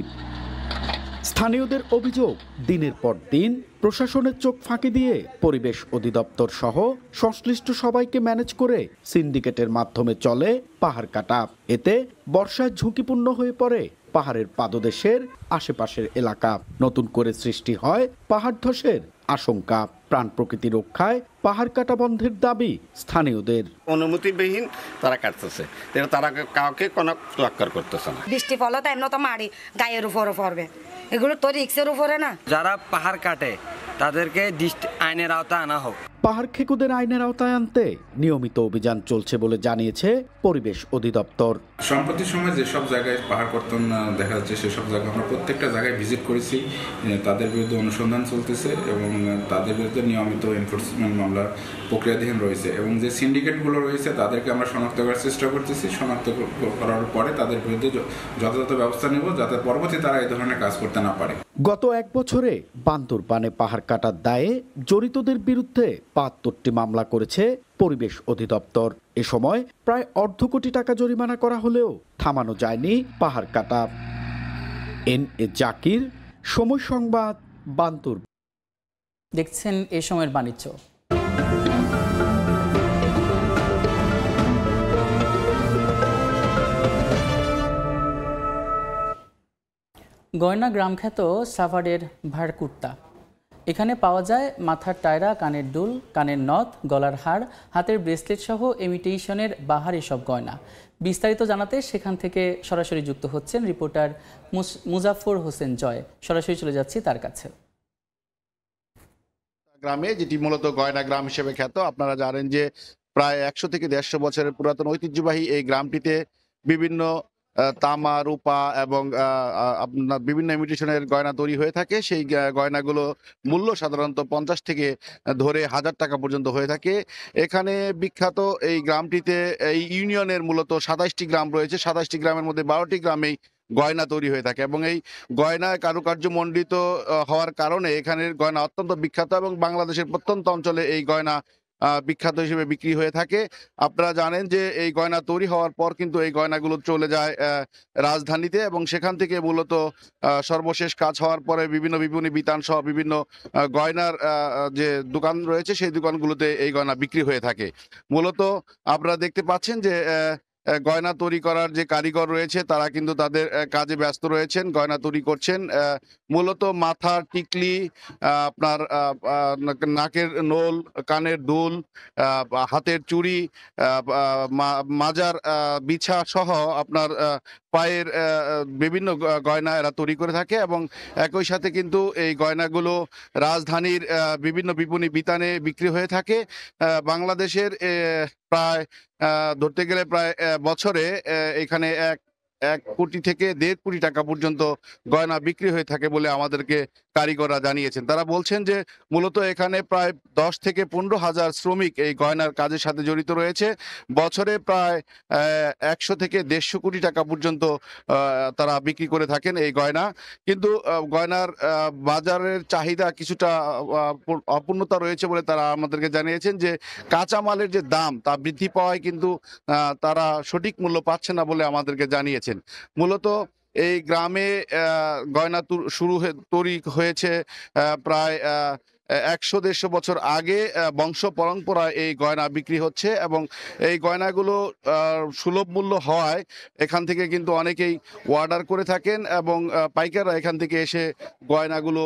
স্থানীয়দের অভিযোগ, দিনের পর দিন প্রশাসনের চোখ ফাঁকি দিয়ে পরিবেশ অধিদপ্তর সহ সংশ্লিষ্ট সবাইকে ম্যানেজ করে সিন্ডিকেটের মাধ্যমে চলে পাহাড় কাটা। এতে বর্ষায় ঝুঁকিপূর্ণ হয়ে পড়ে পাহাড়ের পাদদেশের আশেপাশের এলাকা। নতুন করে সৃষ্টি হয় পাহাড় ধসের আশঙ্কা। প্রাণ প্রকৃতি রক্ষায় পাহাড় কাটা বন্ধের দাবি স্থানীয়দের। অনুমতিবিহীন তারা কাটতেছে, তারা কাউকে কোনো তোয়াক্কার করতেছে না। বৃষ্টি ফলে তাই তো মারি গায়ের উপরে পড়বে, এগুলো তো রিক্সের উপরে না। যারা পাহাড় কাটে তাদেরকে আইনের আওতায় আনা হোক। পাহাড় খেকুদের আইনের আওতায় আনতে নিয়মিত অভিযান চলছে বলে জানিয়েছে পরিবেশ অধিদপ্তর। সম্প্রতি সময় যেসব জায়গায় পাহাড় কর্তন দেখা যাচ্ছে সেসব জায়গায় আমরা প্রত্যেকটা জায়গায় ভিজিট করেছি। তাদের বিরুদ্ধে অনুসন্ধান চলতেছে এবং তাদের বিরুদ্ধে নিয়মিত এনফোর্সমেন্ট মামলা প্রক্রিয়াধীন রয়েছে এবং যে সিন্ডিকেটগুলো রয়েছে তাদেরকে আমরা শনাক্ত করার চেষ্টা করতেছি। শনাক্ত করার পরে তাদের বিরুদ্ধে যথাযথ ব্যবস্থা নেব, যাতে পরবর্তী তারা এই ধরনের কাজ করতে না পারে। গত এক বছরে বান্দরবানে পাহাড় কাটার দায়ে জড়িতদের বিরুদ্ধে ৭২টি মামলা করেছে পরিবেশ অধিদপ্তর। এ সময় প্রায় অর্ধ কোটি টাকা জরিমানা করা হলেও থামানো যায়নি পাহাড় কাটা। এনএ জাকির, সময় সংবাদ, বান্দরবান। দেখছেন এ সময়ের বাণিজ্য। গয়না গ্রামখ্যাত সাভারের ভাড়কুর্তা। এখানে পাওয়া যায় মাথার টায়রা, কানের দুল, কানের নথ, গলার হার, হাতের ব্রেসলেট সহ ইমিটেশনের বাহারি সব গয়না। বিস্তারিত জানাতে সেখান থেকে সরাসরি যুক্ত হচ্ছেন রিপোর্টার মুজাফফর হোসেন জয়। সরাসরি চলে যাচ্ছি তার কাছে। গ্রামে, যেটি মূলত গয়না গ্রাম হিসেবে খ্যাত, আপনারা জানেন যে প্রায় 100 থেকে 150 বছরের পুরাতন ঐতিহ্যবাহী এই গ্রামটিতে বিভিন্ন তামা, রূপা এবং আপনার বিভিন্ন ইমিটেশনের গয়না তৈরি হয়ে থাকে। সেই গয়নাগুলো মূল্য সাধারণত 50 থেকে ধরে 1000 টাকা পর্যন্ত হয়ে থাকে। এখানে বিখ্যাত এই গ্রামটিতে এই ইউনিয়নের মূলত 27টি গ্রাম রয়েছে। 27টি গ্রামের মধ্যে 12টি গ্রামেই গয়না তৈরি হয়ে থাকে এবং এই গয়না কারুকার্য মণ্ডিত হওয়ার কারণে এখানের গয়না অত্যন্ত বিখ্যাত এবং বাংলাদেশের প্রত্যন্ত অঞ্চলে এই গয়না বিখ্যাত হিসেবে বিক্রি হয়ে থাকে। আপনারা জানেন যে এই গয়না তৈরি হওয়ার পর কিন্তু এই গয়নাগুলো চলে যায় রাজধানীতে এবং সেখান থেকে মূলত সর্বশেষ কাজ হওয়ার পরে বিভিন্ন বিপণী বিতান সহ বিভিন্ন গয়নার যে দোকান রয়েছে সেই দোকানগুলোতে এই গয়না বিক্রি হয়ে থাকে। মূলত আপনারা দেখতে পাচ্ছেন যে গয়না তৈরি করার যে কারিগর রয়েছে তারা কিন্তু তাদের কাজে ব্যস্ত রয়েছেন, গয়না তৈরি করছেন। মূলত মাথার টিকলি, আপনার নাকের নোল, কানের দুল, হাতের চুড়ি, মাজার বিছা সহ আপনার পায়ের বিভিন্ন গয়না এরা তৈরি করে থাকে এবং একই সাথে কিন্তু এই গয়নাগুলো রাজধানীর বিভিন্ন বিপণী বিতানে বিক্রি হয়ে থাকে। বাংলাদেশের প্রায় ধরতে গেলে প্রায় বছরে এখানে 1 কোটি থেকে 1.5 কোটি টাকা পর্যন্ত গয়না বিক্রি হয়ে থাকে বলে আমাদেরকে কারিগররা জানিয়েছেন। তারা বলছেন যে মূলত এখানে প্রায় 10 থেকে 15 হাজার শ্রমিক এই গয়নার কাজের সাথে জড়িত রয়েছে। বছরে প্রায় 100 থেকে 150 কোটি টাকা পর্যন্ত তারা বিক্রি করে থাকেন এই গয়না। কিন্তু গয়নার বাজারের চাহিদা কিছুটা অপূর্ণতা রয়েছে বলে তারা আমাদেরকে জানিয়েছেন যে কাঁচামালের যে দাম তা বৃদ্ধি পাওয়ায় কিন্তু তারা সঠিক মূল্য পাচ্ছে না বলে আমাদেরকে জানিয়েছেন। মূলত এই গ্রামে গয়না তৈরি হয়েছে প্রায় 100-150 বছর আগে। বংশ পরম্পরায় এই গয়না বিক্রি হচ্ছে এবং এই গয়নাগুলো সুলভ মূল্য হওয়ায় এখান থেকে কিন্তু অনেকেই অর্ডার করে থাকেন এবং পাইকাররা এখান থেকে এসে গয়নাগুলো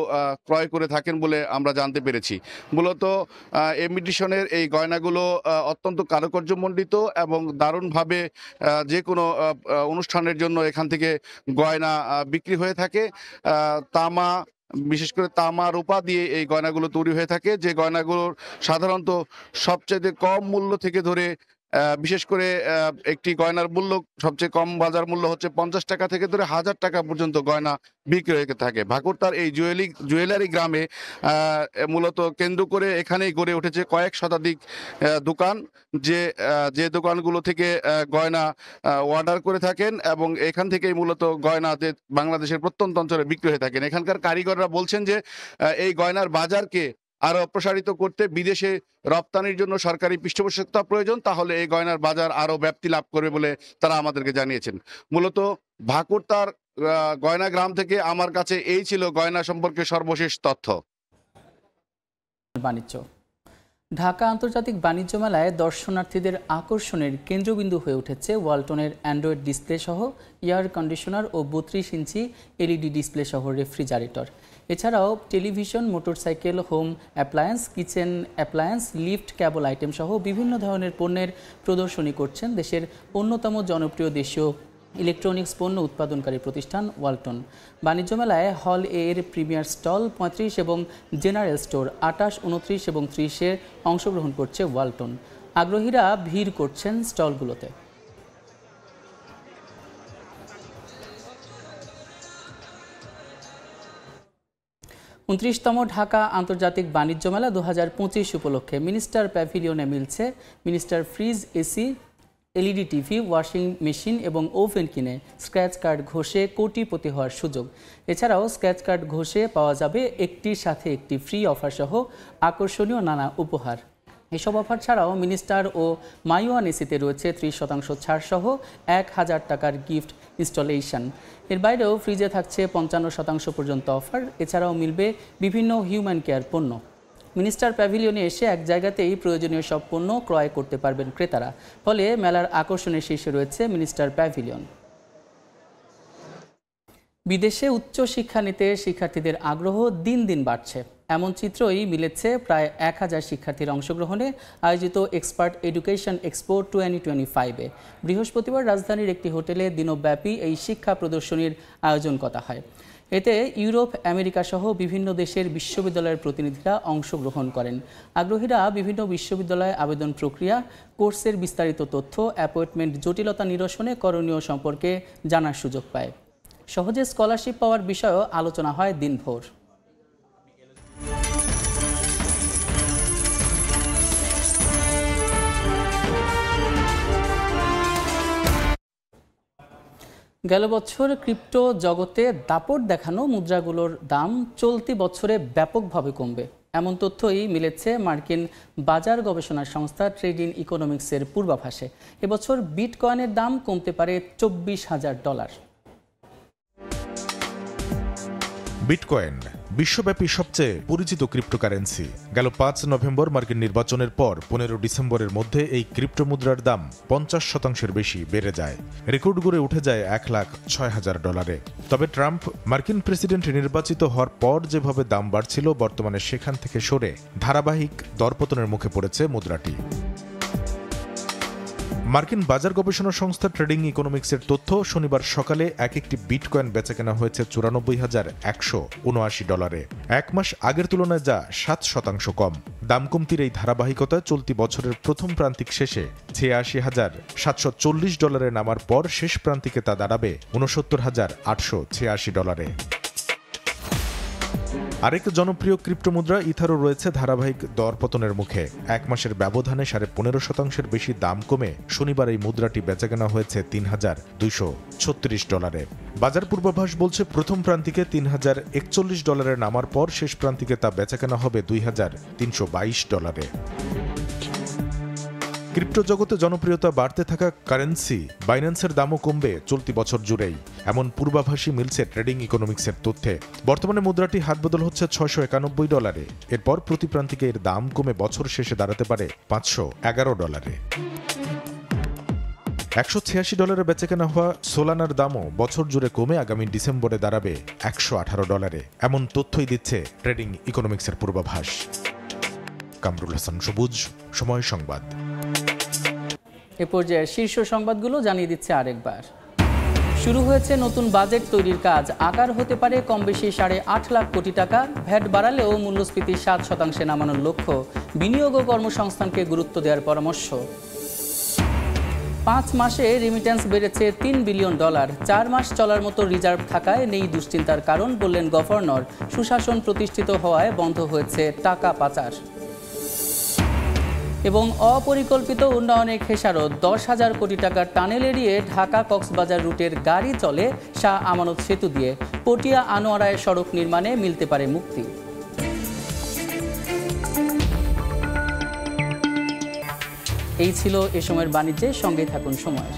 ক্রয় করে থাকেন বলে আমরা জানতে পেরেছি। মূলত ইমিটেশনের এই গয়নাগুলো অত্যন্ত কারুকার্যমণ্ডিত এবং দারুণভাবে যে কোনো অনুষ্ঠানের জন্য এখান থেকে গয়না বিক্রি হয়ে থাকে। বিশেষ করে তামা, রূপা দিয়ে এই গয়নাগুলো তৈরি হয়ে থাকে, যে গয়নাগুলোর সাধারণত সবচেয়ে কম মূল্য থেকে ধরে বিশেষ করে একটি গয়নার মূল্য সবচেয়ে কম বাজার মূল্য হচ্ছে 50 টাকা থেকে ধরে 1000 টাকা পর্যন্ত গয়না বিক্রি হয়ে থাকে। ভাকুরতার এই জুয়েলারি গ্রামে মূলত কেন্দ্র করে এখানেই গড়ে উঠেছে কয়েক শতাধিক দোকান, যে দোকানগুলো থেকে গয়না অর্ডার করে থাকেন এবং এখান থেকেই মূলত গয়নাতে বাংলাদেশের প্রত্যন্ত অঞ্চলে বিক্রি হয়ে থাকেন। এখানকার কারিগররা বলছেন যে এই গয়নার বাজারকে আরো প্রসারিত করতে বিদেশে রপ্তানির জন্য সরকারি পৃষ্ঠপোষকতা প্রয়োজন, তাহলে এই গয়নার বাজার আরো ব্যাপ্তি লাভ করবে বলে তারা আমাদেরকে জানিয়েছেন। মূলত ভাকুরতার গয়না গ্রাম থেকে আমার কাছে এই ছিল গয়না সম্পর্কে সর্বশেষ তথ্য। বাণিজ্য। ঢাকা আন্তর্জাতিক বাণিজ্য মেলায় দর্শনার্থীদের আকর্ষণের কেন্দ্রবিন্দু হয়ে উঠেছে ওয়ালটনের অ্যান্ড্রয়েড ডিসপ্লে সহ এয়ার কন্ডিশনার ও 32 ইঞ্চি এলইডি ডিসপ্লে সহ রেফ্রিজারেটর। এছাড়াও television, motorcycle, home appliance, kitchen appliance, lift, cable item সহ বিভিন্ন ধরনের পণ্যের প্রদর্শনী করছেন দেশের অন্যতম জনপ্রিয় দেশীয় ইলেকট্রনিক্স পণ্য উৎপাদনকারী প্রতিষ্ঠান ওয়ালটন। বাণিজ্য মেলায় হল এর প্রিমিয়ার স্টল 35 এবং জেনারেল স্টোর 28, 29 এবং 30-এ অংশগ্রহণ করছে ওয়ালটন। আগ্রহীরা ভিড় করছেন স্টলগুলোতে। উনত্রিশতম ঢাকা আন্তর্জাতিক বাণিজ্য মেলা 2025 উপলক্ষে মিনিস্টার প্যাভিলিয়নে মিলছে minister fridge, AC, LED TV, washing machine এবং ওভেন কিনে স্ক্র্যাচ কার্ড ঘষে কোটিপতি হওয়ার সুযোগ। এছাড়াও স্ক্র্যাচ কার্ড ঘষে পাওয়া যাবে একটির সাথে একটি ফ্রি অফার সহ আকর্ষণীয় নানা উপহার। এসব অফার ছাড়াও মিনিস্টার ও মাইওয়ান এসিতে রয়েছে 30% ছাড় সহ 1000 টাকার গিফট ইনস্টলেশন। এর বাইরেও ফ্রিজে থাকছে 55% পর্যন্ত অফার। এছাড়াও মিলবে বিভিন্ন হিউম্যান কেয়ার পণ্য। মিনিস্টার প্যাভিলিয়নে এসে এক জায়গাতেই প্রয়োজনীয় সব পণ্য ক্রয় করতে পারবেন ক্রেতারা। ফলে মেলার আকর্ষণের শীর্ষে রয়েছে মিনিস্টার প্যাভিলিয়ন। বিদেশে উচ্চ শিক্ষা নিতে শিক্ষার্থীদের আগ্রহ দিন দিন বাড়ছে, এমন চিত্রই মিলেছে প্রায় 1000 শিক্ষার্থীর অংশগ্রহণে আয়োজিত এক্সপার্ট এডুকেশন এক্সপো 2025-এ। বৃহস্পতিবার রাজধানীর একটি হোটেলে দিনব্যাপী এই শিক্ষা প্রদর্শনীর আয়োজন করা হয়। এতে ইউরোপ, আমেরিকা সহ বিভিন্ন দেশের বিশ্ববিদ্যালয়ের প্রতিনিধিরা অংশগ্রহণ করেন। আগ্রহীরা বিভিন্ন বিশ্ববিদ্যালয়ে আবেদন প্রক্রিয়া, কোর্সের বিস্তারিত তথ্য, অ্যাপয়েন্টমেন্ট জটিলতা নিরসনে করণীয় সম্পর্কে জানার সুযোগ পায়। সহজে স্কলারশিপ পাওয়ার বিষয়েও আলোচনা হয় দিনভর। গেল বছর ক্রিপ্টো জগতে দাপট দেখানো মুদ্রাগুলোর দাম চলতি বছরে ব্যাপকভাবে কমবে, এমন তথ্যই মিলেছে মার্কিন বাজার গবেষণা সংস্থা ট্রেডিং ইকোনমিক্সের পূর্বাভাসে। এবছর বিটকয়েনের দাম কমতে পারে $24,000। বিটকয়েন বিশ্বব্যাপী সবচেয়ে পরিচিত ক্রিপ্টোকারেন্সি। গেল 5 নভেম্বর মার্কিন নির্বাচনের পর 15 ডিসেম্বরের মধ্যে এই ক্রিপ্টো মুদ্রার দাম 50% বেশি বেড়ে যায়, রেকর্ড গড়ে উঠে যায় $1,06,000। তবে ট্রাম্প মার্কিন প্রেসিডেন্ট নির্বাচিত হওয়ার পর যেভাবে দাম বাড়ছিল, বর্তমানে সেখান থেকে সরে ধারাবাহিক দরপতনের মুখে পড়েছে মুদ্রাটি। মার্কিন বাজার গবেষণা সংস্থা ট্রেডিং ইকোনমিক্সের তথ্য, শনিবার সকালে একটি বিটকয়েন বেচাকেনা হয়েছে $94,179। এক মাস আগের তুলনায় যা 7% কম। দাম কমতির এই ধারাবাহিকতা চলতি বছরের প্রথম প্রান্তিক শেষে $86,740 নামার পর শেষ প্রান্তিকে তা দাঁড়াবে $69,886। আরেক জনপ্রিয় ক্রিপ্টো মুদ্রা ইথারও রয়েছে ধারাবাহিক দরপতনের মুখে। এক মাসের ব্যবধানে 15.5% বেশি দাম কমে শনিবার এই মুদ্রাটি বেচাকেনা হয়েছে $3,236। বাজার পূর্বাভাস বলছে প্রথম প্রান্তিকে $3,041 নামার পর শেষ প্রান্তিকে তা বেচাকেনা হবে $2,322। ক্রিপ্টো জগতে জনপ্রিয়তা বাড়তে থাকা কারেন্সি বাইন্যান্সের দামও কমবে চলতি বছর জুড়েই, এমন পূর্বাভাসই মিলছে ট্রেডিং ইকোনমিক্সের তথ্যে। বর্তমানে মুদ্রাটি হাতবদল হচ্ছে $691। এরপর প্রতি প্রান্তিকে এর দাম কমে বছর শেষে দাঁড়াতে পারে $511। $186 বেচাকেনা হওয়া সোলানার দামও বছর জুড়ে কমে আগামী ডিসেম্বরে দাঁড়াবে $118। এমন তথ্যই দিচ্ছে ট্রেডিং ইকোনমিক্সের পূর্বাভাস। কামরুল হাসান সবুজ, সময় সংবাদ। এ পর্যায়ে শীর্ষ সংবাদগুলো জানিয়ে দিচ্ছে আরেকবার। শুরু হয়েছে নতুন বাজেট তৈরির কাজ। আকার হতে পারে কম বেশি 8.5 লাখ কোটি টাকা। ভ্যাট বাড়ালেও মূল্যস্ফীতি 7% নামানোর লক্ষ্য। বিনিয়োগ ও কর্মসংস্থানকে গুরুত্ব দেওয়ার পরামর্শ। 5 মাসে রেমিট্যান্স বেড়েছে $3 বিলিয়ন। 4 মাস চলার মতো রিজার্ভ থাকায় নেই দুশ্চিন্তার কারণ বললেন গভর্নর। সুশাসন প্রতিষ্ঠিত হওয়ায় বন্ধ হয়েছে টাকা পাচার। এবং অপরিকল্পিত উন্নয়নের খেসারত 10,000 কোটি টাকার টানেল এড়িয়ে ঢাকা কক্সবাজার রুটের গাড়ি চলে শাহ আমানত সেতু দিয়ে। পটিয়া আনোয়ারায় সড়ক নির্মাণে মিলতে পারে মুক্তি। এই ছিল এ সময়ের বাণিজ্যের সঙ্গে থাকুন সময়ের।